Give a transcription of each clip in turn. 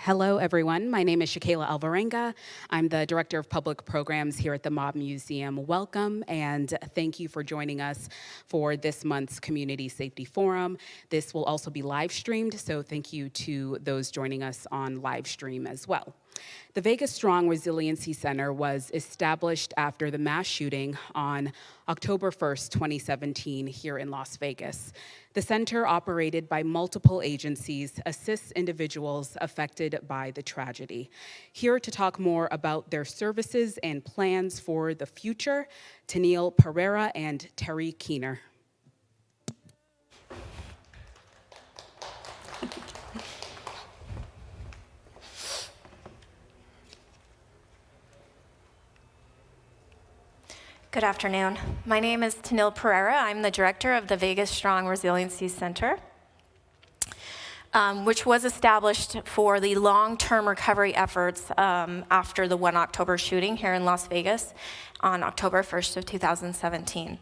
Hello, everyone. My name is Shakayla Alvarenga. I'm the Director of Public Programs here at the Mob Museum. Welcome, and thank you for joining us for this month's Community Safety Forum. This will also be live streamed, so thank you to those joining us on live stream as well. The Vegas Strong Resiliency Center was established after the mass shooting on October 1st, 2017, here in Las Vegas. The center, operated by multiple agencies, assists individuals affected by the tragedy. Here to talk more about their services and plans for the future, Tennille Pereira and Terry Keener. Good afternoon. My name is Tennille Pereira. I'm the director of the Vegas Strong Resiliency Center, which was established for the long-term recovery efforts after the 1 October shooting here in Las Vegas on October 1st of 2017.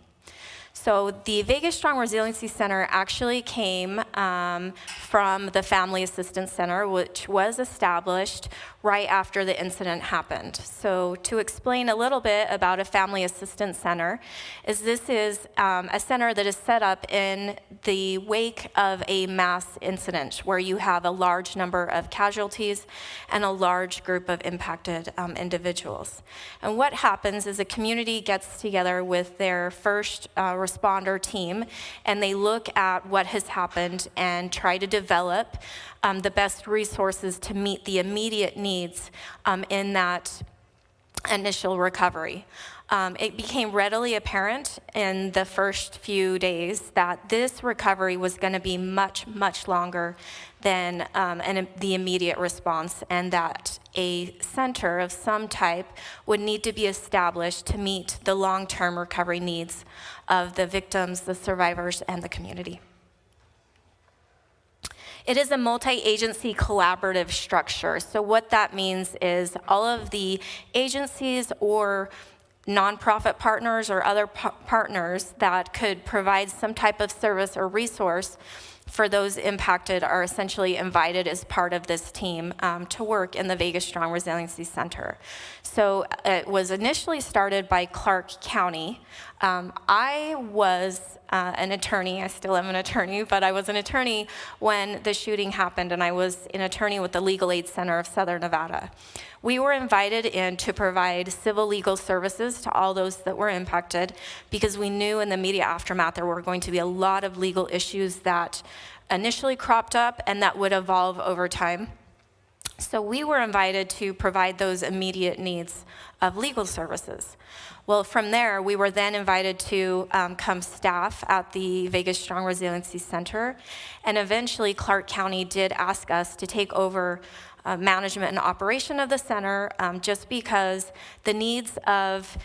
So the Vegas Strong Resiliency Center actually came from the Family Assistance Center, which was established right after the incident happened. So to explain a little bit about a Family Assistance Center, this is a center that is set up in the wake of a mass incident where you have a large number of casualties and a large group of impacted individuals. And what happens is a community gets together with their first responder team, and they look at what has happened and try to develop the best resources to meet the immediate needs in that initial recovery. It became readily apparent in the first few days that this recovery was going to be much, much longer than the immediate response, and that a center of some type would need to be established to meet the long-term recovery needs of the victims, the survivors, and the community. It is a multi-agency collaborative structure. So what that means is all of the agencies or nonprofit partners or other partners that could provide some type of service or resource for those impacted are essentially invited as part of this team to work in the Vegas Strong Resiliency Center. So it was initially started by Clark County. I was an attorney. I still am an attorney, but I was an attorney when the shooting happened, and I was an attorney with the Legal Aid Center of Southern Nevada. We were invited in to provide civil legal services to all those that were impacted because we knew in the immediate aftermath there were going to be a lot of legal issues that initially cropped up and that would evolve over time. So we were invited to provide those immediate needs of legal services. Well, from there, we were then invited to come staff at the Vegas Strong Resiliency Center, and eventually Clark County did ask us to take over management and operation of the center just because the needs of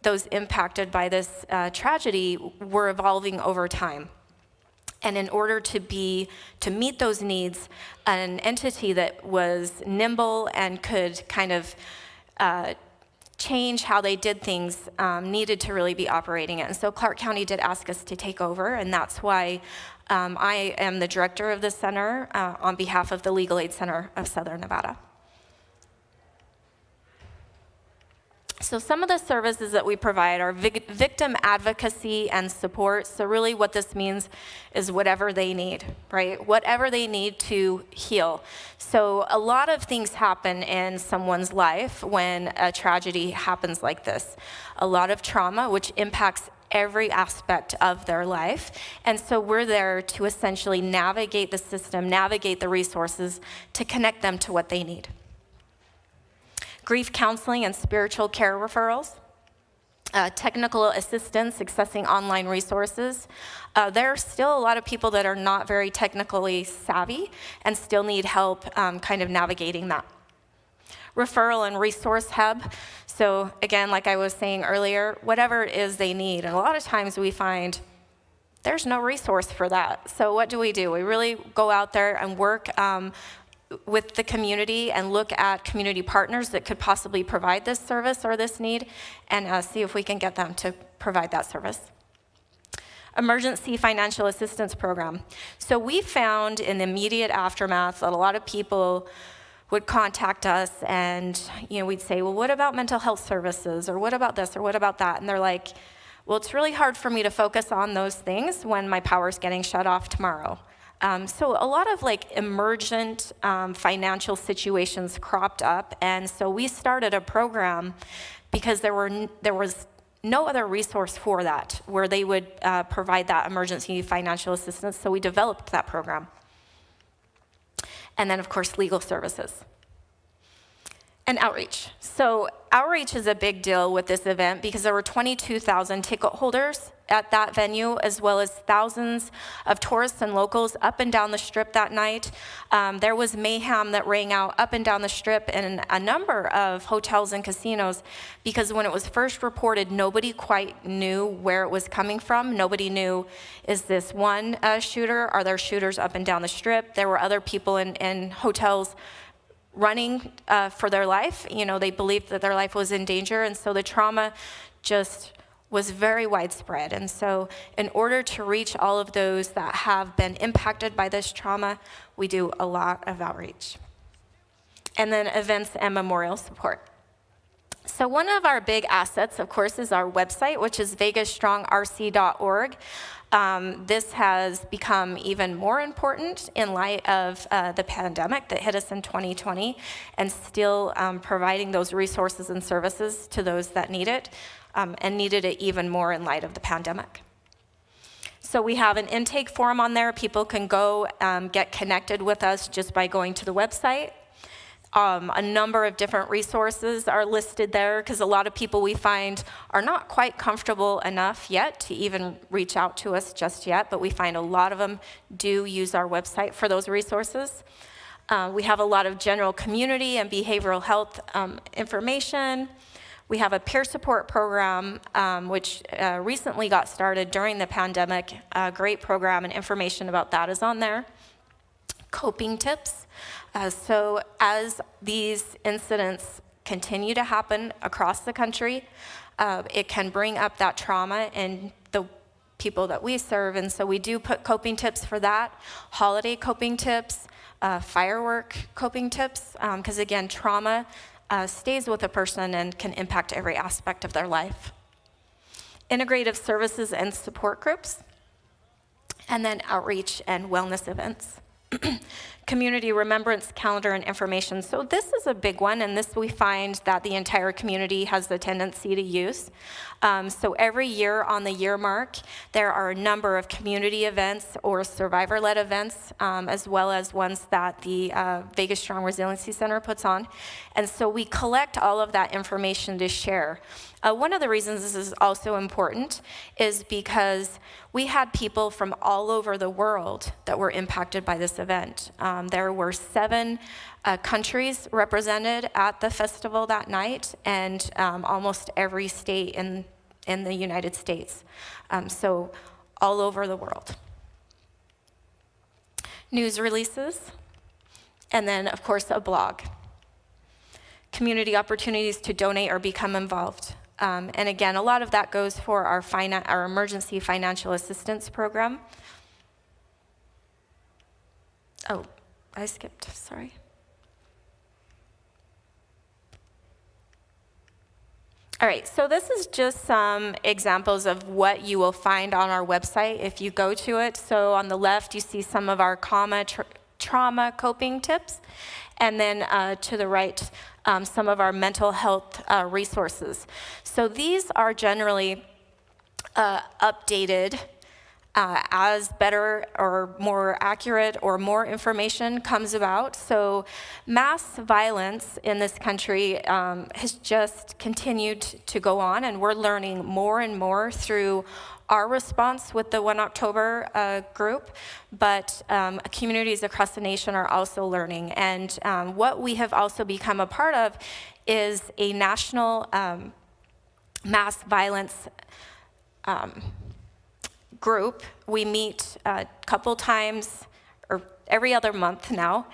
those impacted by this tragedy were evolving over time. And in order to meet those needs, an entity that was nimble and could kind of change how they did things needed to really be operating it. And so Clark County did ask us to take over, and that's why I am the director of the center on behalf of the Legal Aid Center of Southern Nevada. So some of the services that we provide are victim advocacy and support. So really what this means is whatever they need, right? Whatever they need to heal. So a lot of things happen in someone's life when a tragedy happens like this. A lot of trauma, which impacts every aspect of their life. And so we're there to essentially navigate the system, navigate the resources to connect them to what they need. Grief counseling and spiritual care referrals, technical assistance, accessing online resources. There are still a lot of people that are not very technically savvy and still need help kind of navigating that. Referral and resource hub. So again, like I was saying earlier, whatever it is they need. And a lot of times we find there's no resource for that. So what do? We really go out there and work with the community and look at community partners that could possibly provide this service or this need, and see if we can get them to provide that service. Emergency financial assistance program. So we found in the immediate aftermath that a lot of people would contact us, and we'd say, well, what about mental health services, or what about this, or what about that? And they're like, well, it's really hard for me to focus on those things when my power's getting shut off tomorrow. So a lot of emergent financial situations cropped up, and so we started a program because there was no other resource for that where they would provide that emergency financial assistance, so we developed that program. And then, of course, legal services. And outreach. So outreach is a big deal with this event because there were 22,000 ticket holders at that venue, as well as thousands of tourists and locals up and down the Strip that night. There was mayhem that rang out up and down the Strip in a number of hotels and casinos, because when it was first reported, nobody quite knew where it was coming from. Nobody knew, is this one shooter? Are there shooters up and down the Strip? There were other people in hotels running for their life. They believed that their life was in danger, and so the trauma just was very widespread. And so in order to reach all of those that have been impacted by this trauma, we do a lot of outreach. And then events and memorial support. So one of our big assets, of course, is our website, which is vegasstrongrc.org. This has become even more important in light of the pandemic that hit us in 2020, and still providing those resources and services to those that need it, and needed it even more in light of the pandemic. So we have an intake form on there. People can go get connected with us just by going to the website. A number of different resources are listed there, because a lot of people we find are not quite comfortable enough yet to even reach out to us just yet, but we find a lot of them do use our website for those resources. We have a lot of general community and behavioral health information. We have a peer support program, which recently got started during the pandemic. A great program, and information about that is on there. Coping tips. So as these incidents continue to happen across the country, it can bring up that trauma in the people that we serve, and so we do put coping tips for that, holiday coping tips, firework coping tips, because again, trauma stays with a person and can impact every aspect of their life. Integrative services and support groups, and then outreach and wellness events. Community remembrance calendar and information. So this is a big one, and this we find that the entire community has the tendency to use. So every year on the year mark, there are a number of community events or survivor-led events, as well as ones that the Vegas Strong Resiliency Center puts on. And so we collect all of that information to share. One of the reasons this is also important is because we had people from all over the world that were impacted by this event. There were 7 countries represented at the festival that night, and almost every state in the United States. So all over the world. News releases, and then of course a blog. Community opportunities to donate or become involved. And again, a lot of that goes for our emergency financial assistance program. Oh, I skipped, sorry. All right, so this is just some examples of what you will find on our website if you go to it. So on the left, you see some of our trauma coping tips, and then to the right, some of our mental health resources. So these are generally updated as better or more accurate or more information comes about. So mass violence in this country has just continued to go on, and we're learning more and more through our response with the 1 October group, but communities across the nation are also learning. And what we have also become a part of is a national mass violence group. We meet a couple times or every other month now.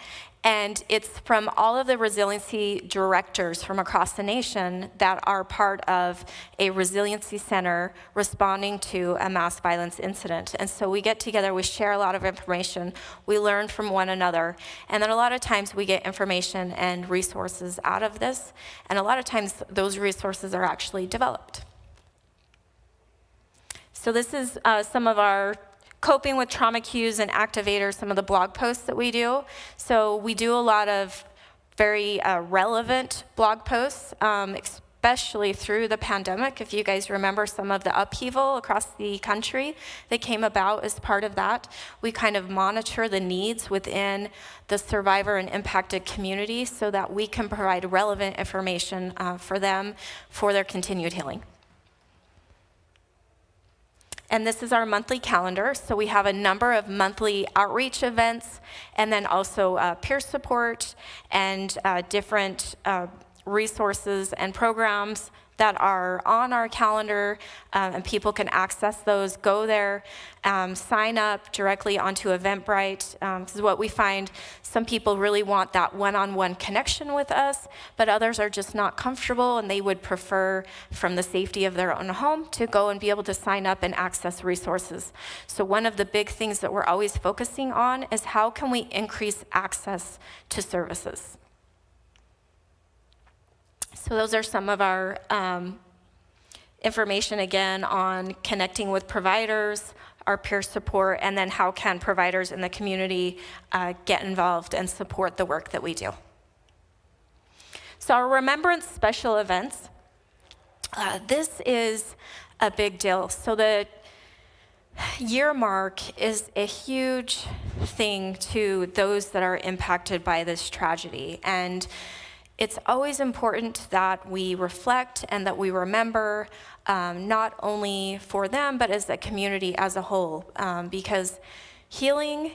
And it's from all of the resiliency directors from across the nation that are part of a resiliency center responding to a mass violence incident. And so we get together, we share a lot of information, we learn from one another, and then a lot of times we get information and resources out of this, and a lot of times those resources are actually developed. So this is some of our coping with trauma cues and activators, some of the blog posts that we do. So we do a lot of very relevant blog posts, especially through the pandemic. If you guys remember some of the upheaval across the country that came about as part of that, we kind of monitor the needs within the survivor and impacted community so that we can provide relevant information for them for their continued healing. And this is our monthly calendar. So we have a number of monthly outreach events, and then also peer support and different resources and programs that are on our calendar, and people can access those, go there, sign up directly onto Eventbrite. This is what we find. Some people really want that one-on-one connection with us, but others are just not comfortable, and they would prefer, from the safety of their own home, to go and be able to sign up and access resources. So one of the big things that we're always focusing on is how can we increase access to services. So those are some of our information, again, on connecting with providers, our peer support, and then how can providers in the community get involved and support the work that we do. So our Remembrance special events, this is a big deal. So the year mark is a huge thing to those that are impacted by this tragedy. And it's always important that we reflect and that we remember, not only for them, but as a community as a whole, because healing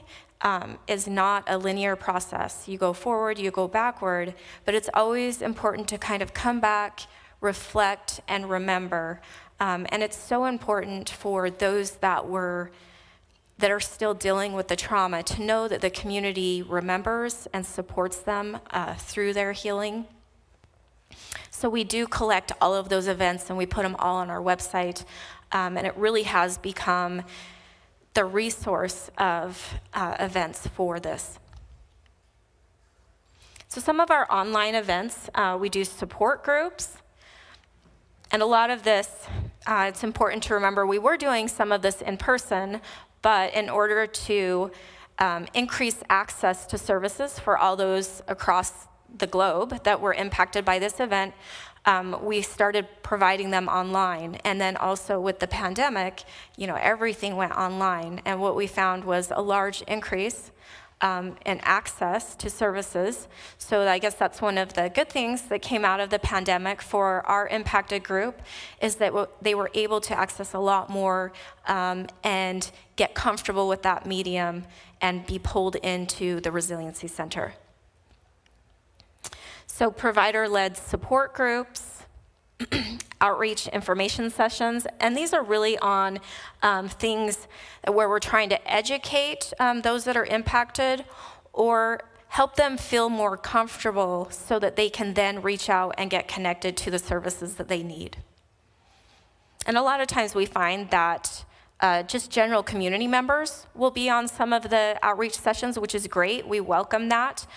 is not a linear process. You go forward, you go backward, but it's always important to kind of come back, reflect, and remember. And it's so important for those that are still dealing with the trauma to know that the community remembers and supports them through their healing. So we do collect all of those events and we put them all on our website, and it really has become the resource of events for this. So some of our online events, we do support groups, and a lot of this, it's important to remember, we were doing some of this in person, but in order to increase access to services for all those across the globe that were impacted by this event, we started providing them online. And then also with the pandemic, everything went online. And what we found was a large increase in access to services. So I guess that's one of the good things that came out of the pandemic for our impacted group, is that they were able to access a lot more and get comfortable with that medium and be pulled into the Resiliency Center. So provider-led support groups, outreach information sessions, and these are really on things where we're trying to educate those that are impacted or help them feel more comfortable so that they can then reach out and get connected to the services that they need. And a lot of times we find that just general community members will be on some of the outreach sessions, which is great. We welcome that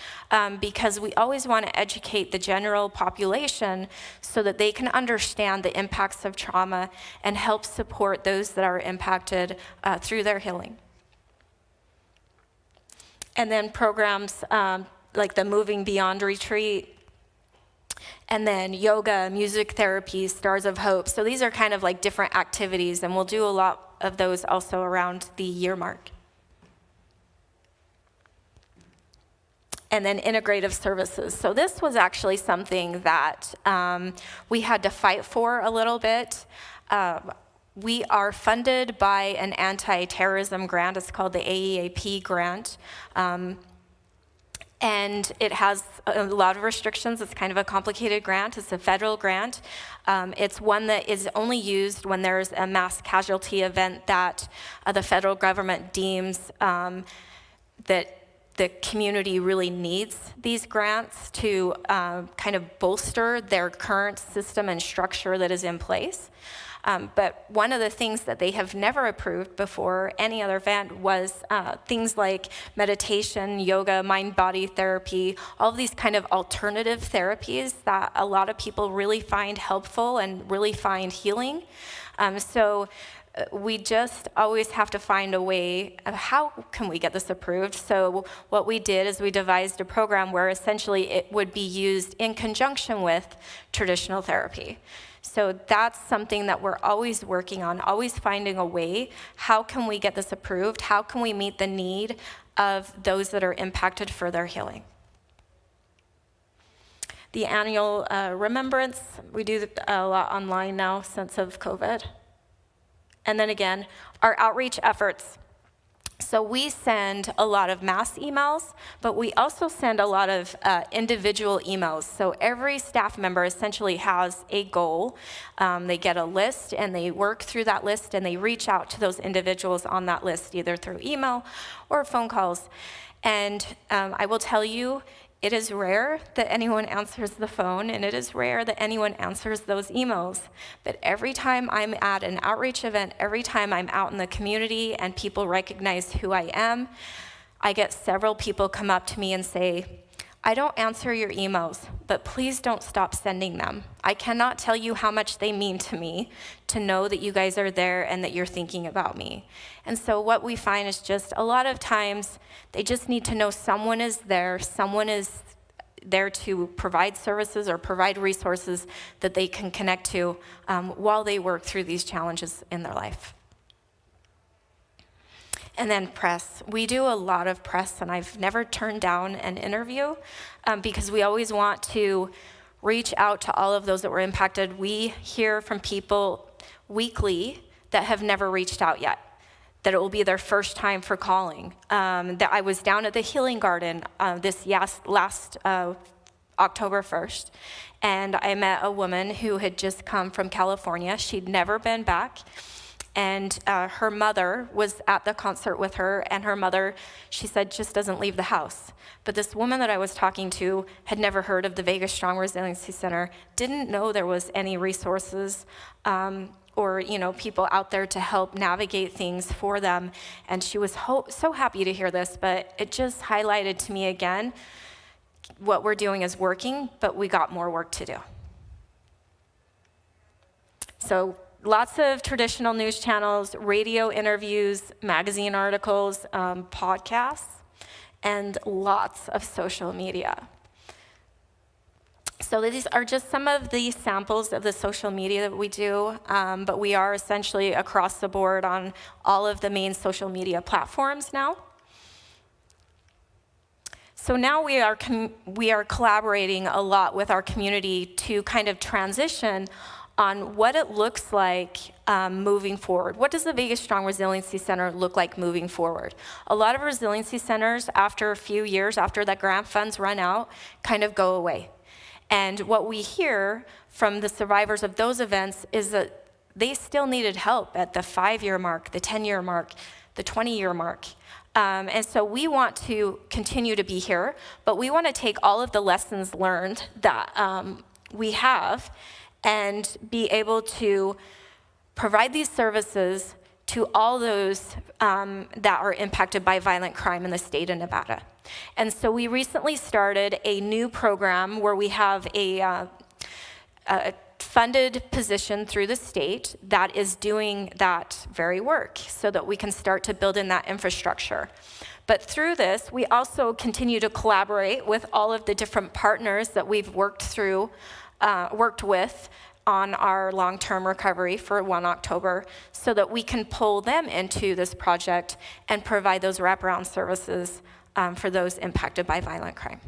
because we always want to educate the general population so that they can understand the impacts of trauma and help support those that are impacted through their healing. And then programs like the Moving Beyond Retreat, and then yoga, music therapy, Stars of Hope. So these are kind of like different activities, and we'll do a lot of those also around the year mark. And then Integrative Services. So this was actually something that we had to fight for a little bit. We are funded by an anti-terrorism grant. It's called the AEAP grant. And it has a lot of restrictions. It's kind of a complicated grant. It's a federal grant. It's one that is only used when there's a mass casualty event that the federal government deems that the community really needs these grants to kind of bolster their current system and structure that is in place. But one of the things that they have never approved before any other event was things like meditation, yoga, mind-body therapy, all of these kind of alternative therapies that a lot of people really find helpful and really find healing. So we just always have to find a way of how can we get this approved. So what we did is we devised a program where essentially it would be used in conjunction with traditional therapy. So that's something that we're always working on, always finding a way. How can we get this approved? How can we meet the need of those that are impacted for their healing? The annual remembrance, we do a lot online now since of COVID. And then again, our outreach efforts. So we send a lot of mass emails, but we also send a lot of individual emails. So every staff member essentially has a goal. They get a list and they work through that list and they reach out to those individuals on that list, either through email or phone calls. And I will tell you, it is rare that anyone answers the phone, and it is rare that anyone answers those emails. But every time I'm at an outreach event, every time I'm out in the community and people recognize who I am, I get several people come up to me and say, I don't answer your emails, but please don't stop sending them. I cannot tell you how much they mean to me to know that you guys are there and that you're thinking about me. And so what we find is just a lot of times they just need to know someone is there to provide services or provide resources that they can connect to while they work through these challenges in their life. And then press. We do a lot of press, and I've never turned down an interview because we always want to reach out to all of those that were impacted. We hear from people weekly that have never reached out yet, that it will be their first time for calling. That I was down at the Healing Garden last October 1st, and I met a woman who had just come from California. She'd never been back. And her mother was at the concert with her, and her mother, she said, just doesn't leave the house. But this woman that I was talking to had never heard of the Vegas Strong Resiliency Center, didn't know there was any resources or people out there to help navigate things for them. And she was so happy to hear this, but it just highlighted to me again, what we're doing is working, but we got more work to do. So lots of traditional news channels, radio interviews, magazine articles, podcasts, and lots of social media. So these are just some of the samples of the social media that we do, but we are essentially across the board on all of the main social media platforms now. So now we are collaborating a lot with our community to kind of transition on what it looks like moving forward. What does the Vegas Strong Resiliency Center look like moving forward? A lot of resiliency centers, after a few years, after the grant funds run out, kind of go away. And what we hear from the survivors of those events is that they still needed help at the 5-year mark, the 10-year mark, the 20-year mark. And so we want to continue to be here, but we want to take all of the lessons learned that we have and be able to provide these services to all those that are impacted by violent crime in the state of Nevada. And so we recently started a new program where we have a funded position through the state that is doing that very work so that we can start to build in that infrastructure. But through this, we also continue to collaborate with all of the different partners that we've worked with on our long-term recovery for 1 October so that we can pull them into this project and provide those wraparound services for those impacted by violent crime.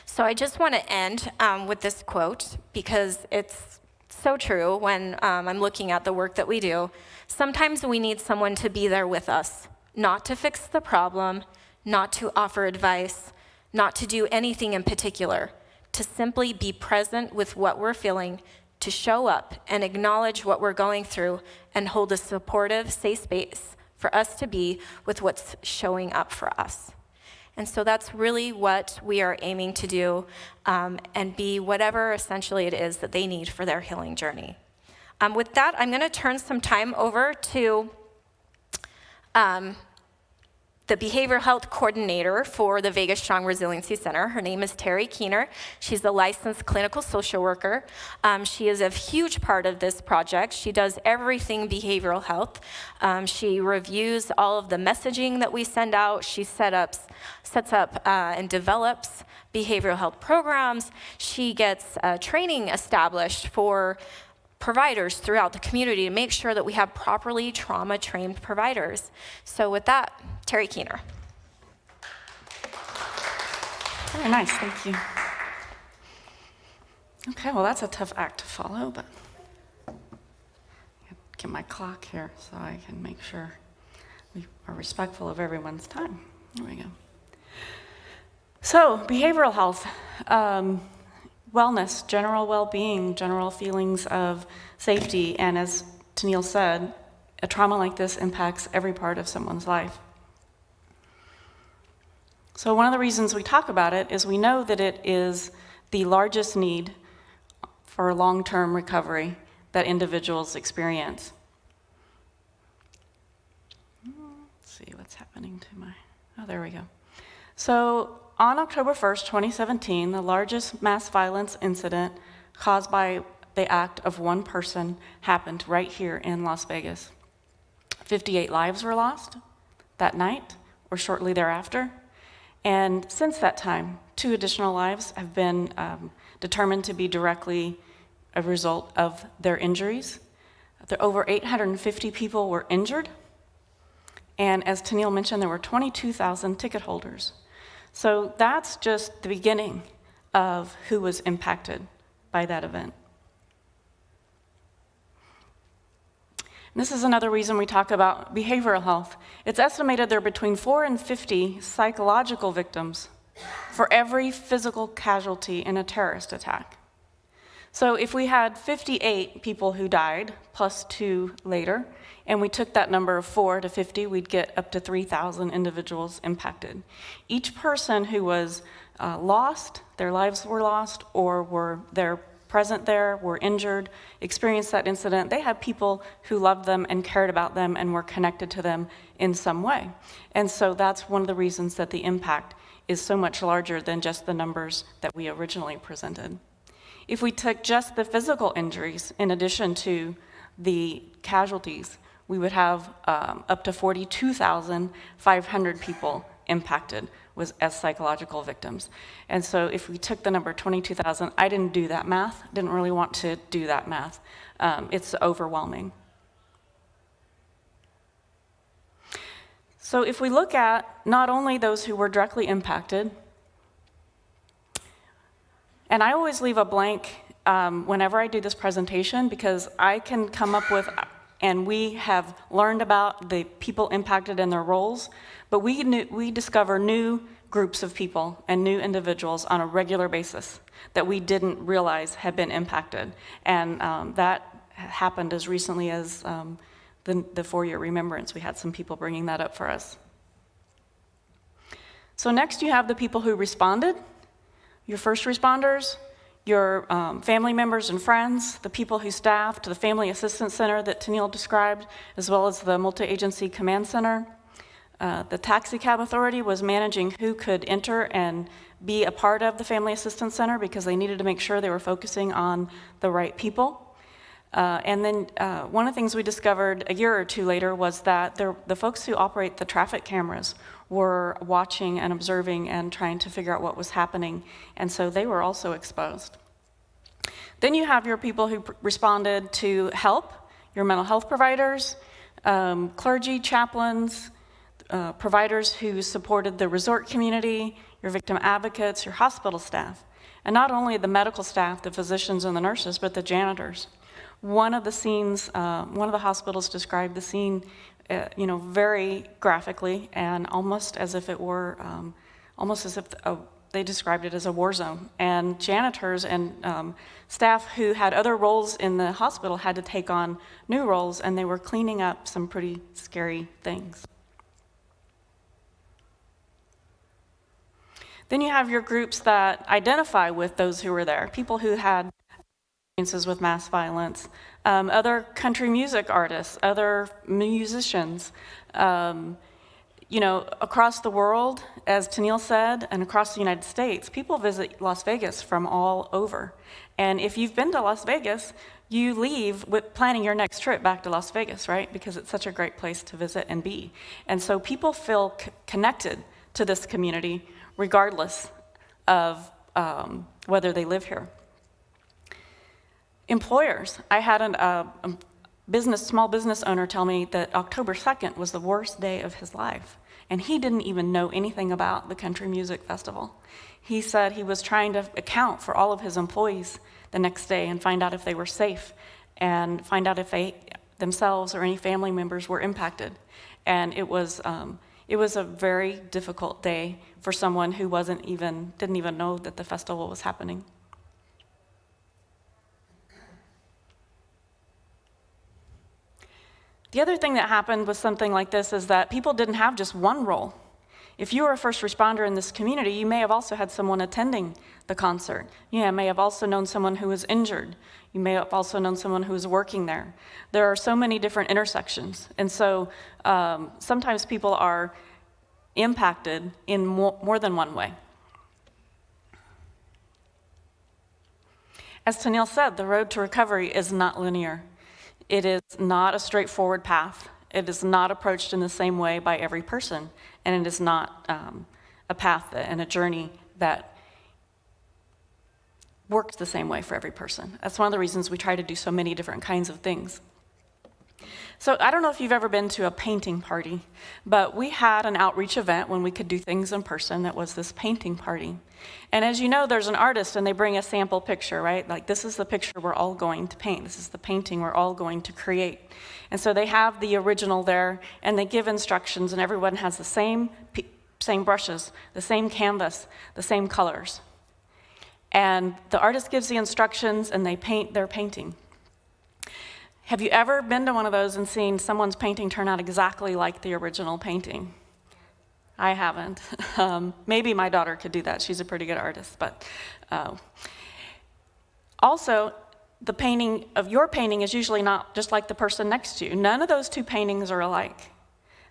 So I just want to end with this quote because it's so true when I'm looking at the work that we do. Sometimes we need someone to be there with us, not to fix the problem, not to offer advice, not to do anything in particular, to simply be present with what we're feeling, to show up and acknowledge what we're going through and hold a supportive, safe space for us to be with what's showing up for us. And so that's really what we are aiming to do, and be whatever essentially it is that they need for their healing journey. With that, I'm going to turn some time over to the behavioral health coordinator for the Vegas Strong Resiliency Center. Her name is Terry Keener. She's a licensed clinical social worker. She is a huge part of this project. She does everything behavioral health. She reviews all of the messaging that we send out. She sets up and develops behavioral health programs. She gets training established for providers throughout the community to make sure that we have properly trauma-trained providers. So with that, Terry Keener. Very nice, thank you. Okay, well that's a tough act to follow, but get my clock here so I can make sure we are respectful of everyone's time. There we go. So, behavioral health. Wellness, general well-being, general feelings of safety, and as Tennille said, a trauma like this impacts every part of someone's life. So one of the reasons we talk about it is we know that it is the largest need for long-term recovery that individuals experience. Let's see what's happening to my, oh, there we go. So on October 1st, 2017, the largest mass violence incident caused by the act of one person happened right here in Las Vegas. 58 lives were lost that night or shortly thereafter. And since that time, 2 additional lives have been determined to be directly a result of their injuries. Over 850 people were injured. And as Tennille mentioned, there were 22,000 ticket holders. So that's just the beginning of who was impacted by that event. And this is another reason we talk about behavioral health. It's estimated there are between 4 and 50 psychological victims for every physical casualty in a terrorist attack. So if we had 58 people who died, plus 2 later, and we took that number of 4 to 50, we'd get up to 3,000 individuals impacted. Each person who was lost, their lives were lost, or were present there, were injured, experienced that incident, they had people who loved them and cared about them and were connected to them in some way. And so that's one of the reasons that the impact is so much larger than just the numbers that we originally presented. If we took just the physical injuries in addition to the casualties, we would have up to 42,500 people impacted as psychological victims. And so if we took the number 22,000, I didn't do that math, didn't really want to do that math. It's overwhelming. So if we look at not only those who were directly impacted, and I always leave a blank whenever I do this presentation because I can come up with, and we have learned about the people impacted and their roles, but we discover new groups of people and new individuals on a regular basis that we didn't realize had been impacted. And that happened as recently as the 4-year remembrance. We had some people bringing that up for us. So next you have the people who responded, your first responders, your family members and friends, the people who staffed the Family Assistance Center that Tennille described, as well as the Multiagency Command Center. The Taxi Cab Authority was managing who could enter and be a part of the Family Assistance Center because they needed to make sure they were focusing on the right people. And then one of the things we discovered a year or 2 later was that the folks who operate the traffic cameras were watching and observing and trying to figure out what was happening, and so they were also exposed. Then you have your people who responded to help, your mental health providers, clergy, chaplains, providers who supported the resort community, your victim advocates, your hospital staff, and not only the medical staff, the physicians and the nurses, but the janitors. One of the scenes, one of the hospitals described the scene, very graphically and almost as if it were, almost as if they described it as a war zone. And janitors and staff who had other roles in the hospital had to take on new roles, and they were cleaning up some pretty scary things. Then you have your groups that identify with those who were there, people who had experiences with mass violence, other country music artists, other musicians, across the world, as Tennille said, and across the United States, people visit Las Vegas from all over. And if you've been to Las Vegas, you leave with planning your next trip back to Las Vegas, right? Because it's such a great place to visit and be. And so people feel connected to this community regardless of whether they live here. Employers, I had a small business owner tell me that October 2nd was the worst day of his life, and he didn't even know anything about the Country Music Festival. He said he was trying to account for all of his employees the next day and find out if they were safe and find out if they themselves or any family members were impacted. And it was a very difficult day for someone who didn't even know that the festival was happening. The other thing that happened with something like this is that people didn't have just one role. If you were a first responder in this community, you may have also had someone attending the concert. You may have also known someone who was injured. You may have also known someone who was working there. There are so many different intersections. And so sometimes people are impacted in more than one way. As Tennille said, the road to recovery is not linear. It is not a straightforward path. It is not approached in the same way by every person, and it is not a path and a journey that works the same way for every person. That's one of the reasons we try to do so many different kinds of things. So I don't know if you've ever been to a painting party, but we had an outreach event when we could do things in person that was this painting party. And as you know, there's an artist and they bring a sample picture, right? Like, this is the picture we're all going to paint. This is the painting we're all going to create. And so they have the original there and they give instructions, and everyone has the same brushes, the same canvas, the same colors. And the artist gives the instructions and they paint their painting. Have you ever been to one of those and seen someone's painting turn out exactly like the original painting? I haven't. Maybe my daughter could do that. She's a pretty good artist. But also, the painting of your painting is usually not just like the person next to you. None of those two paintings are alike.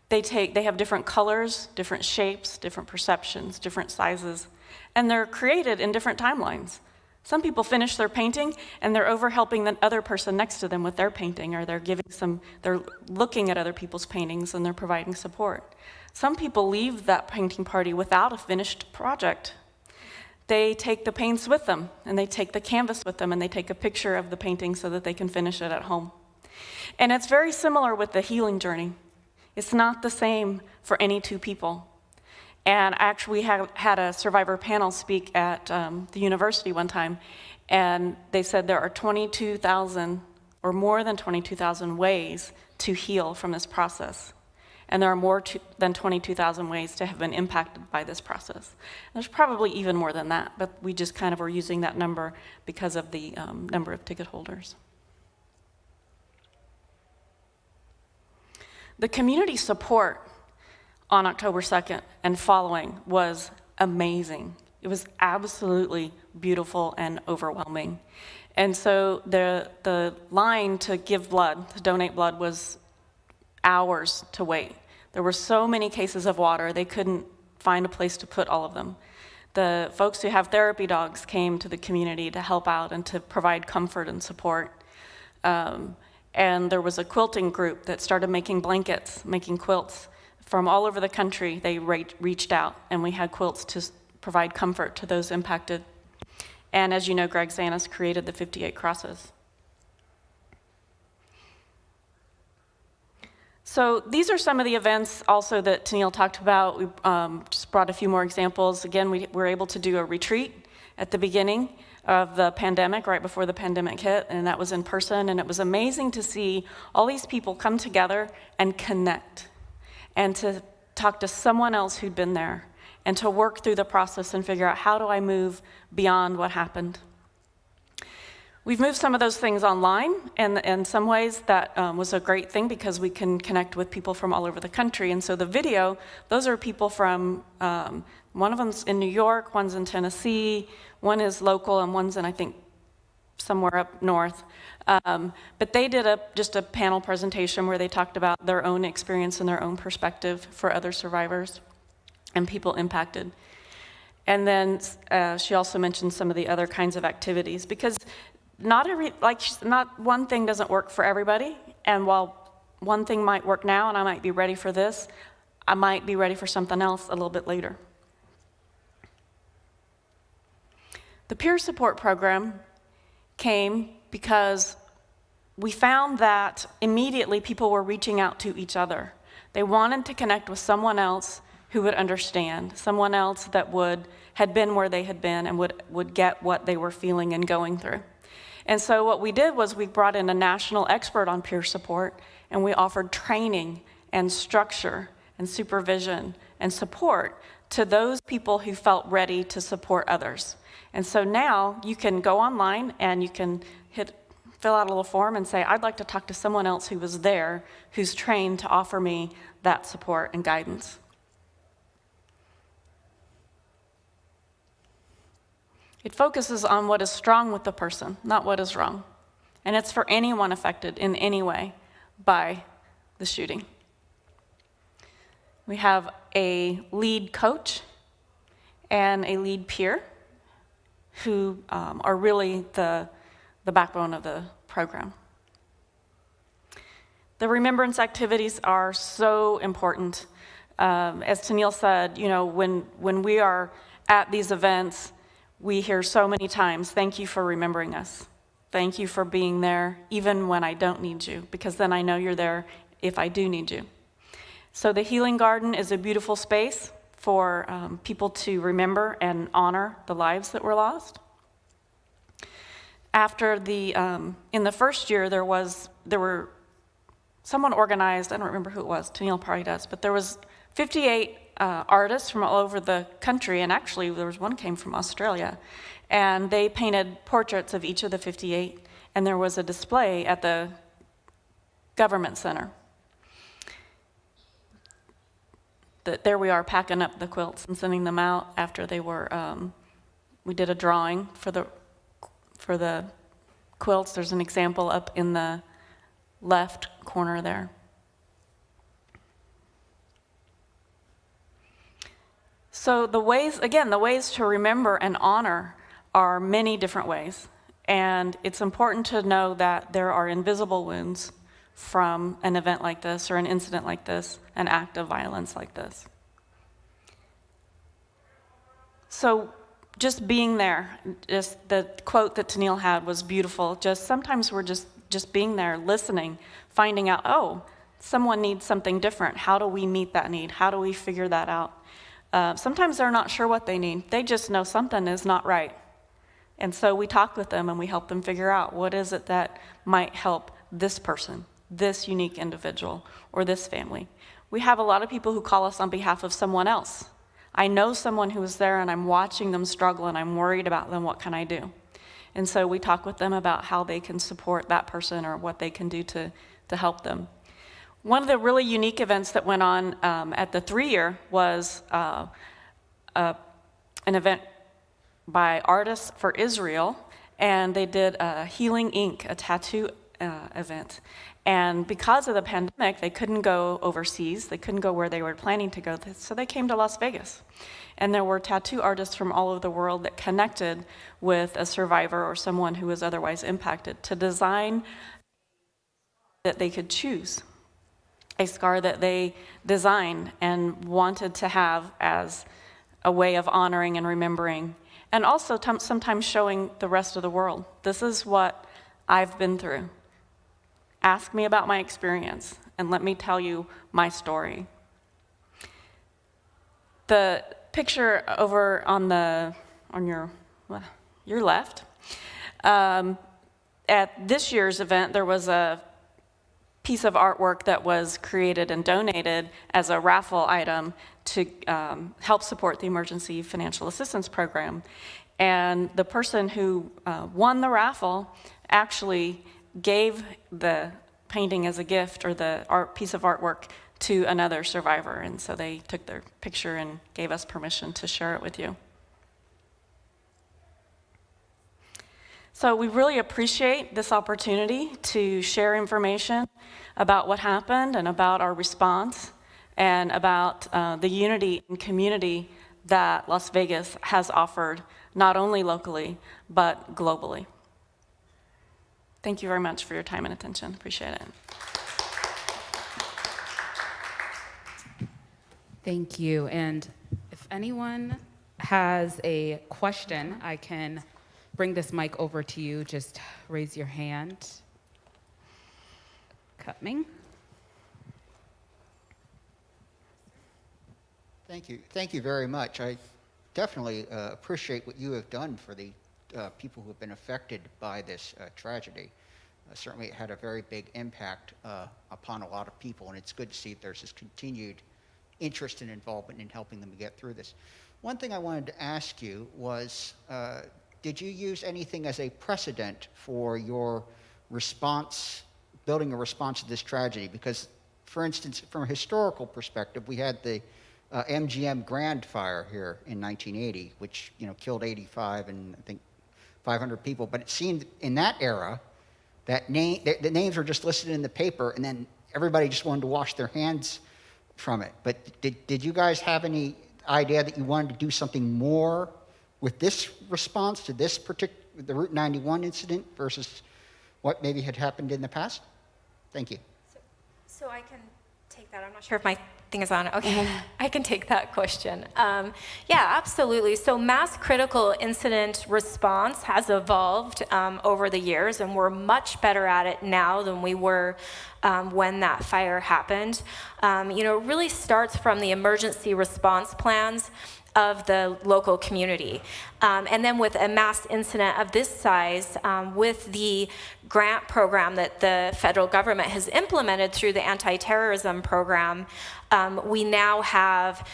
They have different colors, different shapes, different perceptions, different sizes, and they're created in different timelines. Some people finish their painting and they're over helping the other person next to them with their painting, or they're looking at other people's paintings and they're providing support. Some people leave that painting party without a finished project. They take the paints with them and they take the canvas with them and they take a picture of the painting so that they can finish it at home. And it's very similar with the healing journey. It's not the same for any two people. And actually, we had a survivor panel speak at the university one time, and they said there are 22,000 or more than 22,000 ways to heal from this process. And there are more than 22,000 ways to have been impacted by this process. There's probably even more than that, but we just kind of were using that number because of the number of ticket holders. The community support on October 2nd and following was amazing. It was absolutely beautiful and overwhelming. And so the line to give blood, to donate blood, was hours to wait. There were so many cases of water, they couldn't find a place to put all of them. The folks who have therapy dogs came to the community to help out and to provide comfort and support. And there was a quilting group that started making blankets, making quilts. From all over the country, they reached out, and we had quilts to provide comfort to those impacted. And as you know, Greg Zanis created the 58 crosses. So these are some of the events also that Tennille talked about. We just brought a few more examples. Again, we were able to do a retreat at the beginning of the pandemic, right before the pandemic hit, and that was in person. And it was amazing to see all these people come together and connect, and to talk to someone else who'd been there, and to work through the process and figure out, how do I move beyond what happened? We've moved some of those things online, and in some ways that was a great thing because we can connect with people from all over the country. And so the video, those are people from, one of them's in New York, one's in Tennessee, one is local, and one's in, I think, somewhere up north. But they did just a panel presentation where they talked about their own experience and their own perspective for other survivors and people impacted. And then she also mentioned some of the other kinds of activities, because not one thing doesn't work for everybody. And while one thing might work now and I might be ready for this, I might be ready for something else a little bit later. The peer support program came because we found that immediately people were reaching out to each other. They wanted to connect with someone else who would understand, someone else that had been where they had been and would get what they were feeling and going through. And so what we did was we brought in a national expert on peer support, and we offered training and structure and supervision and support to those people who felt ready to support others. And so now you can go online and you can fill out a little form and say, I'd like to talk to someone else who was there, who's trained to offer me that support and guidance. It focuses on what is strong with the person, not what is wrong. And it's for anyone affected in any way by the shooting. We have a lead coach and a lead peer who are really the backbone of the program. The remembrance activities are so important. As Tennille said, when we are at these events, we hear so many times, thank you for remembering us. Thank you for being there, even when I don't need you, because then I know you're there if I do need you. So the Healing Garden is a beautiful space for people to remember and honor the lives that were lost. After in the first year, there were someone organized, I don't remember who it was, Tennille probably does, but there was 58 artists from all over the country, and actually there was one came from Australia, and they painted portraits of each of the 58, and there was a display at the government center. There we are packing up the quilts and sending them out after they were, we did a drawing for the quilts. There's an example up in the left corner there. So the ways to remember and honor are many different ways. And it's important to know that there are invisible wounds from an event like this or an incident like this, an act of violence like this. So just being there, just the quote that Tennille had was beautiful. Sometimes we're just being there, listening, finding out, oh, someone needs something different. How do we meet that need? How do we figure that out? Sometimes they're not sure what they need. They just know something is not right. And so we talk with them and we help them figure out what is it that might help this person, this unique individual, or this family. We have a lot of people who call us on behalf of someone else. I know someone who is there and I'm watching them struggle and I'm worried about them. What can I do? And so we talk with them about how they can support that person or what they can do to help them. One of the really unique events that went on at the 3-year was an event by artists for Israel, and they did a Healing Ink, a tattoo event. And because of the pandemic, they couldn't go overseas. They couldn't go where they were planning to go, so they came to Las Vegas. And there were tattoo artists from all over the world that connected with a survivor or someone who was otherwise impacted to design that they could choose. A scar that they designed and wanted to have as a way of honoring and remembering, and also sometimes showing the rest of the world, this is what I've been through. Ask me about my experience, and let me tell you my story. The picture over on your left, at this year's event, there was a piece of artwork that was created and donated as a raffle item to help support the Emergency Financial Assistance Program. And the person who won the raffle actually gave the painting as a gift, or the piece of artwork, to another survivor. And so they took their picture and gave us permission to share it with you. So we really appreciate this opportunity to share information about what happened and about our response and about the unity and community that Las Vegas has offered, not only locally, but globally. Thank you very much for your time and attention. Appreciate it. Thank you. And if anyone has a question, I can bring this mic over to you. Just raise your hand. Coming. Thank you. Thank you very much. I definitely appreciate what you have done for the people who have been affected by this tragedy. Certainly it had a very big impact upon a lot of people, and it's good to see that there's this continued interest and involvement in helping them get through this. One thing I wanted to ask you was, did you use anything as a precedent for your response, building a response to this tragedy? Because, for instance, from a historical perspective, we had the MGM Grand Fire here in 1980, which killed 85 and I think 500 people. But it seemed in that era that the names were just listed in the paper, and then everybody just wanted to wash their hands from it. But did you guys have any idea that you wanted to do something more with this response to this the Route 91 incident versus what maybe had happened in the past? Thank you. So I can take that. I'm not sure if my thing is on. Okay, I can take that question. Yeah, absolutely. So mass critical incident response has evolved over the years, and we're much better at it now than we were when that fire happened. It really starts from the emergency response plans of the local community. And then with a mass incident of this size, with the grant program that the federal government has implemented through the anti-terrorism program, we now have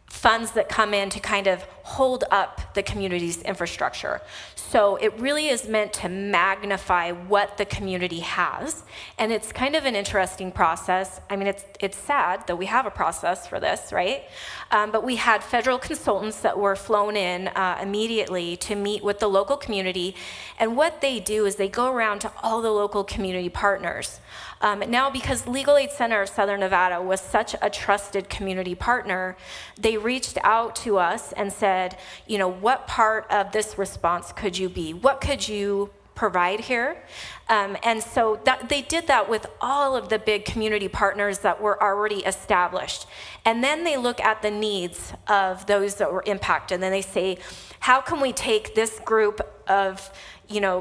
funds that come in to kind of hold up the community's infrastructure. So it really is meant to magnify what the community has. And it's kind of an interesting process. I mean, it's sad that we have a process for this, right? But we had federal consultants that were flown in immediately to meet with the local community. And what they do is they go around to all the local community partners. Now, because Legal Aid Center of Southern Nevada was such a trusted community partner, they reached out to us and said, what part of this response could you be? What could you provide here? And so they did that with all of the big community partners that were already established. And then they look at the needs of those that were impacted. And then they say, how can we take this group of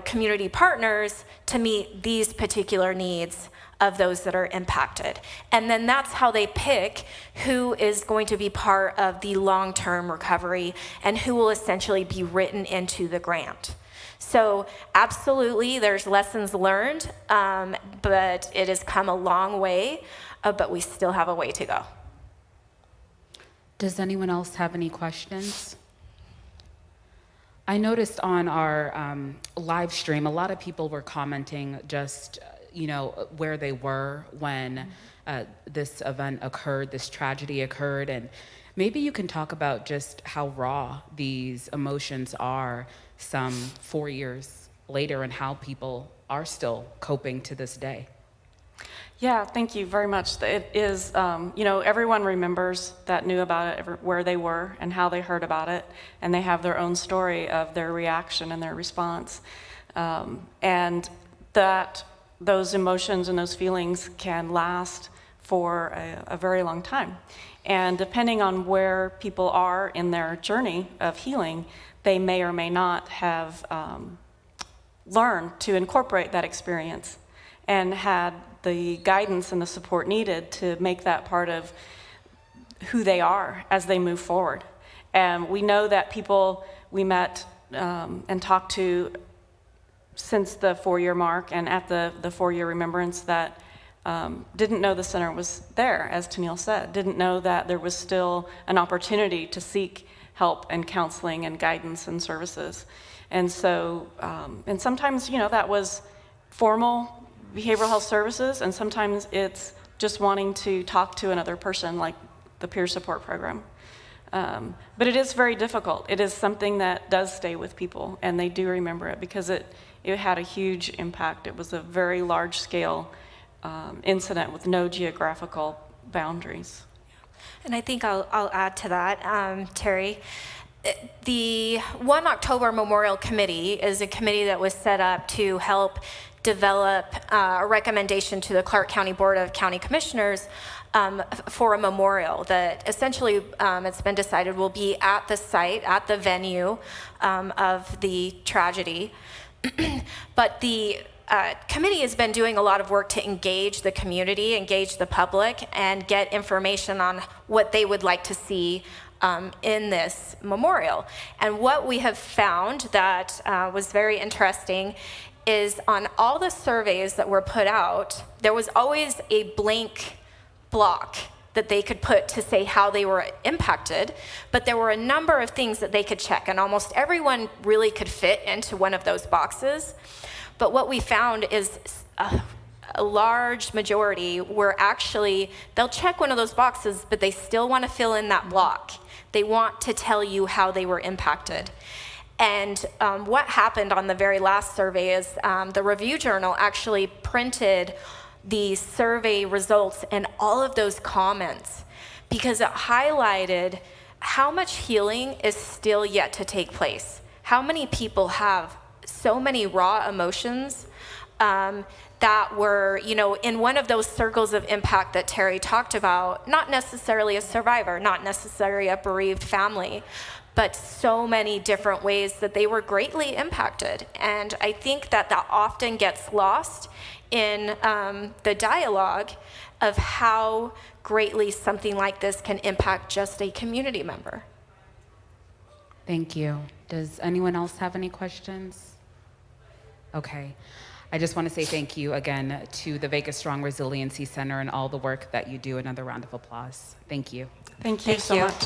community partners to meet these particular needs of those that are impacted? And then that's how they pick who is going to be part of the long-term recovery and who will essentially be written into the grant. So absolutely, there's lessons learned, but it has come a long way, but we still have a way to go. Does anyone else have any questions? I noticed on our live stream, a lot of people were commenting just where they were when this event occurred, this tragedy occurred, and maybe you can talk about just how raw these emotions are some 4 years later and how people are still coping to this day. Yeah, thank you very much. It is, everyone remembers that knew about it, where they were and how they heard about it, and they have their own story of their reaction and their response. And that those emotions and those feelings can last for a very long time. And depending on where people are in their journey of healing, they may or may not have learned to incorporate that experience and had the guidance and the support needed to make that part of who they are as they move forward. And we know that people we met and talked to since the 4-year mark and at the 4-year remembrance, that didn't know the center was there, as Tennille said, didn't know that there was still an opportunity to seek help and counseling and guidance and services. And so, and sometimes, that was formal behavioral health services, and sometimes it's just wanting to talk to another person, like the peer support program. But it is very difficult. It is something that does stay with people, and they do remember it because it had a huge impact. It was a very large-scale incident with no geographical boundaries. And I think I'll add to that, Terry. The 1 October Memorial Committee is a committee that was set up to help develop a recommendation to the Clark County Board of County Commissioners for a memorial that essentially, it's been decided, will be at the site, at the venue of the tragedy. But the committee has been doing a lot of work to engage the community, engage the public, and get information on what they would like to see in this memorial. And what we have found that was very interesting is on all the surveys that were put out, there was always a blank block that they could put to say how they were impacted, but there were a number of things that they could check, and almost everyone really could fit into one of those boxes. But what we found is a large majority were actually, they'll check one of those boxes, but they still want to fill in that block. They want to tell you how they were impacted. And what happened on the very last survey is the Review Journal actually printed the survey results and all of those comments because it highlighted how much healing is still yet to take place. How many people have so many raw emotions that were, in one of those circles of impact that Terry talked about, not necessarily a survivor, not necessarily a bereaved family, but so many different ways that they were greatly impacted. And I think that often gets lost in the dialogue of how greatly something like this can impact just a community member. Thank you. Does anyone else have any questions? Okay. I just want to say thank you again to the Vegas Strong Resiliency Center and all the work that you do. Another round of applause. Thank you. Thank you so much.